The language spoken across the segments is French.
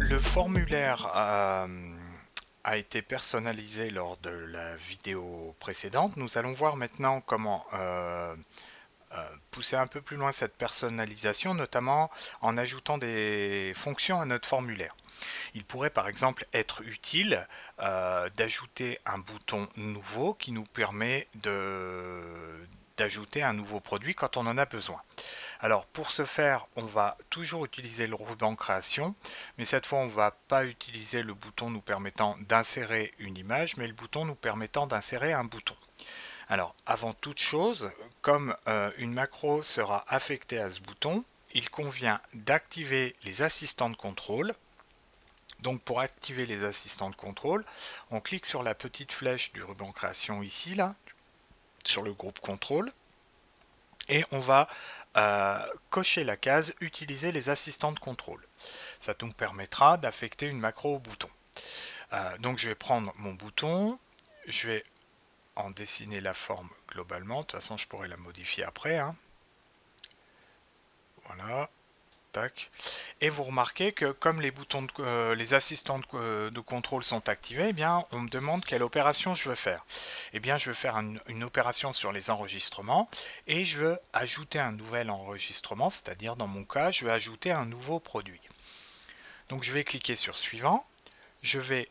Le formulaire a été personnalisé lors de la vidéo précédente. Nous allons voir maintenant comment pousser un peu plus loin cette personnalisation, notamment en ajoutant des fonctions à notre formulaire. Il pourrait par exemple être utile d'ajouter un bouton nouveau qui nous permet d'ajouter un nouveau produit quand on en a besoin. Alors pour ce faire, on va toujours utiliser le ruban création, mais cette fois on ne va pas utiliser le bouton nous permettant d'insérer une image, mais le bouton nous permettant d'insérer un bouton. Alors avant toute chose, comme une macro sera affectée à ce bouton, il convient d'activer les assistants de contrôle. Donc pour activer les assistants de contrôle, on clique sur la petite flèche du ruban création ici, là, sur le groupe contrôle, et on va cocher la case utiliser les assistants de contrôle. Ça nous permettra d'affecter une macro au bouton. Donc je vais prendre mon bouton, je vais en dessiner la forme globalement, de toute façon je pourrais la modifier après. Voilà. Tac. Et vous remarquez que comme les boutons les assistants de contrôle sont activés, eh bien, on me demande quelle opération je veux faire. Eh bien, je veux faire une opération sur les enregistrements et je veux ajouter un nouvel enregistrement, c'est-à-dire dans mon cas, je veux ajouter un nouveau produit. Donc je vais cliquer sur suivant, je vais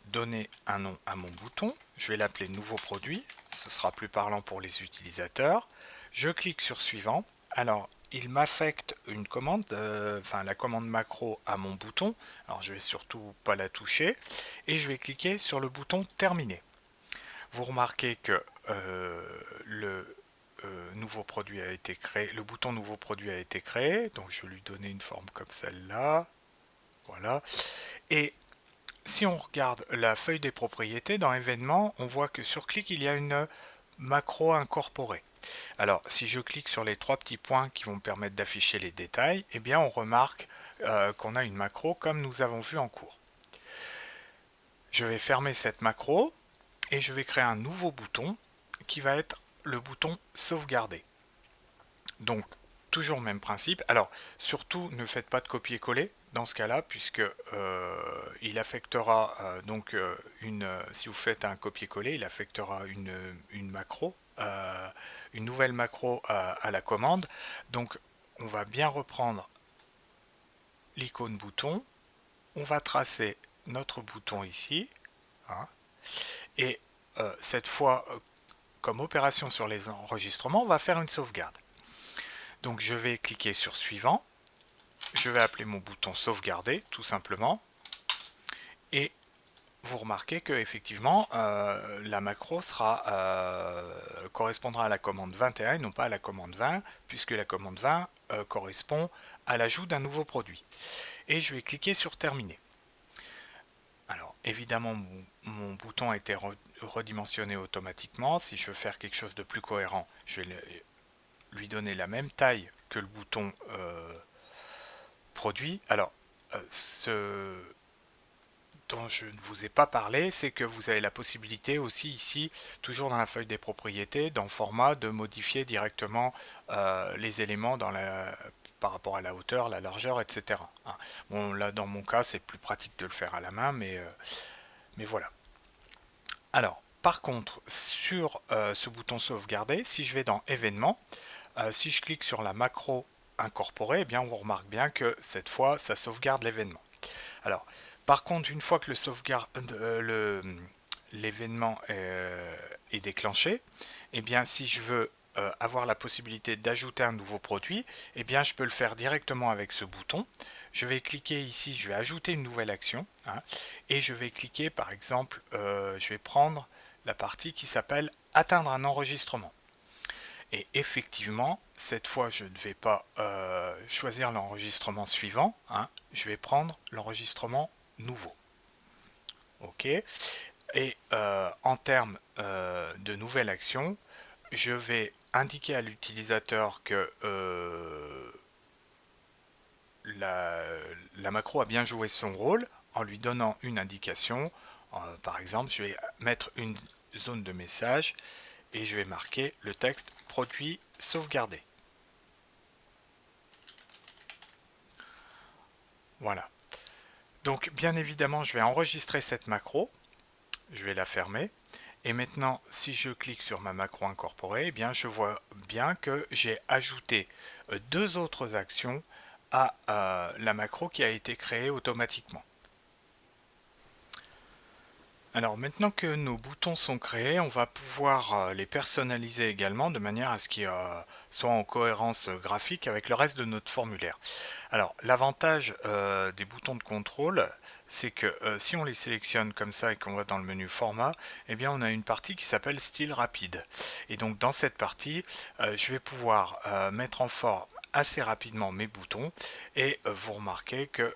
donner un nom à mon bouton, je vais l'appeler nouveau produit, ce sera plus parlant pour les utilisateurs. Je clique sur suivant. Alors il m'affecte une commande, la commande macro à mon bouton. Alors je vais surtout pas la toucher et je vais cliquer sur le bouton terminer. Vous remarquez que le nouveau produit a été créé, le bouton nouveau produit a été créé, donc je vais lui donner une forme comme celle-là. Voilà. Et si on regarde la feuille des propriétés dans événements, on voit que sur clic il y a une macro incorporée. Alors si je clique sur les trois petits points qui vont me permettre d'afficher les détails, eh bien on remarque qu'on a une macro comme nous avons vu en cours. Je vais fermer cette macro et je vais créer un nouveau bouton qui va être le bouton sauvegarder. Donc toujours le même principe. Alors surtout ne faites pas de copier-coller dans ce cas-là, puisque il affectera si vous faites un copier-coller, il affectera une macro, une nouvelle macro à la commande. Donc on va bien reprendre l'icône bouton, on va tracer notre bouton ici, et cette fois, comme opération sur les enregistrements, on va faire une sauvegarde. Donc je vais cliquer sur suivant, je vais appeler mon bouton sauvegarder tout simplement, et vous remarquez que effectivement la macro correspondra à la commande 21 et non pas à la commande 20, puisque la commande 20 correspond à l'ajout d'un nouveau produit. Et je vais cliquer sur terminer. Alors évidemment mon bouton a été redimensionné automatiquement. Si je veux faire quelque chose de plus cohérent, je vais lui donner la même taille que le bouton produit. Alors ce dont je ne vous ai pas parlé, c'est que vous avez la possibilité aussi ici, toujours dans la feuille des propriétés, dans le format, de modifier directement les éléments par rapport à la hauteur, la largeur, etc. Bon, là dans mon cas c'est plus pratique de le faire à la main, mais voilà. Alors par contre sur ce bouton sauvegarder, si je vais dans événements, si je clique sur la macro incorporée, eh bien on remarque bien que cette fois ça sauvegarde l'événement. Alors par contre, une fois que l'événement est déclenché, eh bien, si je veux avoir la possibilité d'ajouter un nouveau produit, eh bien, je peux le faire directement avec ce bouton. Je vais cliquer ici, je vais ajouter une nouvelle action, et je vais cliquer, par exemple, je vais prendre la partie qui s'appelle atteindre un enregistrement. Et effectivement, cette fois, je ne vais pas choisir l'enregistrement suivant, je vais prendre l'enregistrement nouveau. OK. Et en termes de nouvelle action, je vais indiquer à l'utilisateur que la macro a bien joué son rôle en lui donnant une indication. Par exemple, je vais mettre une zone de message et je vais marquer le texte produit sauvegardé. Voilà. Donc bien évidemment, je vais enregistrer cette macro, je vais la fermer. Et maintenant, si je clique sur ma macro incorporée, eh bien, je vois bien que j'ai ajouté deux autres actions à la macro qui a été créée automatiquement. Alors maintenant que nos boutons sont créés, on va pouvoir les personnaliser également de manière à ce qu'ils soient en cohérence graphique avec le reste de notre formulaire. Alors l'avantage des boutons de contrôle, c'est que si on les sélectionne comme ça et qu'on va dans le menu format, eh bien on a une partie qui s'appelle style rapide. Et donc dans cette partie, je vais pouvoir mettre en forme assez rapidement mes boutons et vous remarquez que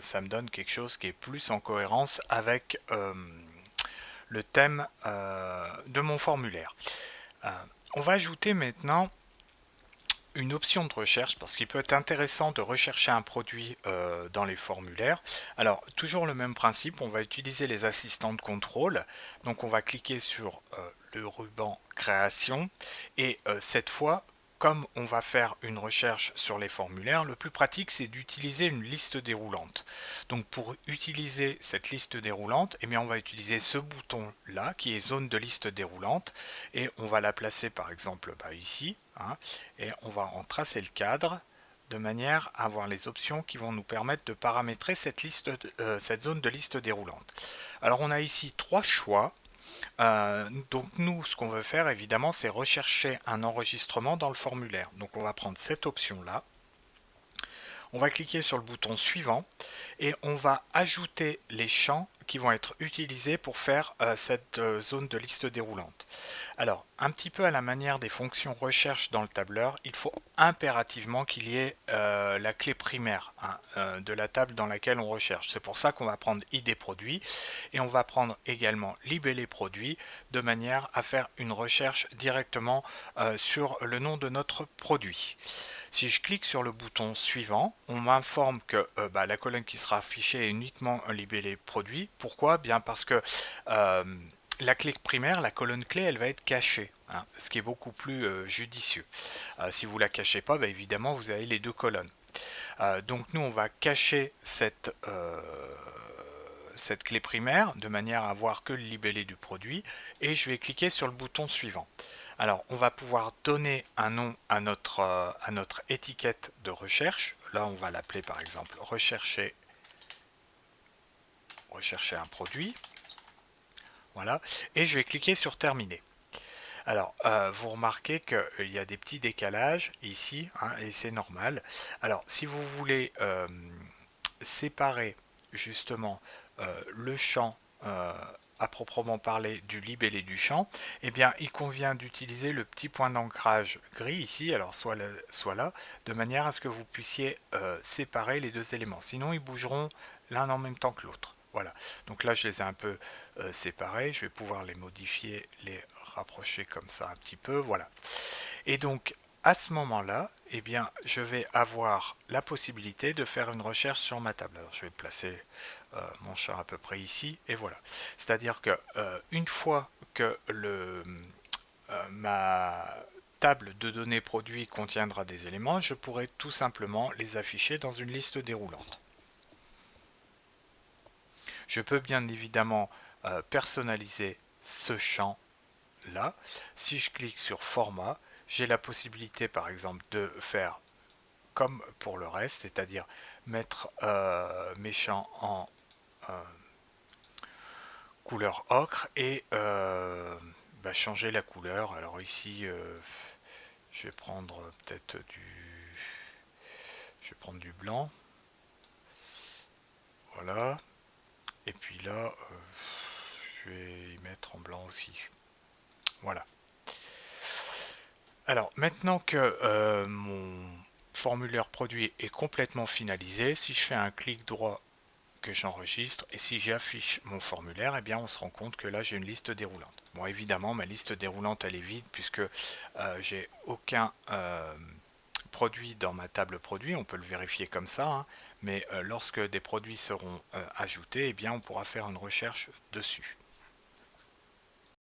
ça me donne quelque chose qui est plus en cohérence avec le thème de mon formulaire. Euh, on va ajouter maintenant une option de recherche parce qu'il peut être intéressant de rechercher un produit dans les formulaires. Alors toujours le même principe, on va utiliser les assistants de contrôle. Donc on va cliquer sur le ruban création et cette fois, comme on va faire une recherche sur les formulaires, le plus pratique c'est d'utiliser une liste déroulante. Donc pour utiliser cette liste déroulante, eh bien, on va utiliser ce bouton là qui est zone de liste déroulante et on va la placer par exemple ici, hein, et on va en tracer le cadre de manière à avoir les options qui vont nous permettre de paramétrer cette zone de liste déroulante. Alors on a ici trois choix. Donc nous, ce qu'on veut faire évidemment, c'est rechercher un enregistrement dans le formulaire. Donc on va prendre cette option-là. On va cliquer sur le bouton suivant et on va ajouter les champs qui vont être utilisés pour faire cette zone de liste déroulante. Alors, un petit peu à la manière des fonctions recherche dans le tableur, il faut impérativement qu'il y ait la clé primaire de la table dans laquelle on recherche. C'est pour ça qu'on va prendre ID produit et on va prendre également libellé produit de manière à faire une recherche directement sur le nom de notre produit. Si je clique sur le bouton suivant, on m'informe que la colonne qui sera affichée est uniquement un libellé produit. Pourquoi? Bien parce que la clé primaire, la colonne clé, elle va être cachée, hein, ce qui est beaucoup plus judicieux. Si vous ne la cachez pas, évidemment, vous avez les deux colonnes. Donc nous, on va cacher cette clé primaire de manière à voir que le libellé du produit et je vais cliquer sur le bouton suivant. Alors on va pouvoir donner un nom à notre étiquette de recherche. Là on va l'appeler par exemple rechercher un produit. Voilà. Et je vais cliquer sur terminer. Alors, vous remarquez qu'il y a des petits décalages ici, hein, et c'est normal. Alors, si vous voulez séparer justement le champ à proprement parler du libellé du champ, eh bien il convient d'utiliser le petit point d'ancrage gris ici, alors soit là, de manière à ce que vous puissiez séparer les deux éléments. Sinon ils bougeront l'un en même temps que l'autre. Voilà, donc là je les ai un peu séparés, je vais pouvoir les modifier, les rapprocher comme ça un petit peu, voilà. Et donc à ce moment-là, eh bien, je vais avoir la possibilité de faire une recherche sur ma table. Alors, je vais placer mon champ à peu près ici, et voilà. C'est-à-dire que une fois que ma table de données produits contiendra des éléments, je pourrai tout simplement les afficher dans une liste déroulante. Je peux bien évidemment personnaliser ce champ là. Si je clique sur format, j'ai la possibilité par exemple de faire comme pour le reste, c'est-à-dire mettre mes champs en couleur ocre et changer la couleur. Alors ici je vais prendre peut-être du blanc, voilà, et puis là je vais y mettre en blanc aussi, voilà. Alors maintenant que mon formulaire produit est complètement finalisé, si je fais un clic droit que j'enregistre et si j'affiche mon formulaire, eh bien on se rend compte que là j'ai une liste déroulante. Bon, évidemment ma liste déroulante elle est vide puisque j'ai aucun produit dans ma table produit, on peut le vérifier comme ça, hein, mais lorsque des produits seront ajoutés, eh bien on pourra faire une recherche dessus.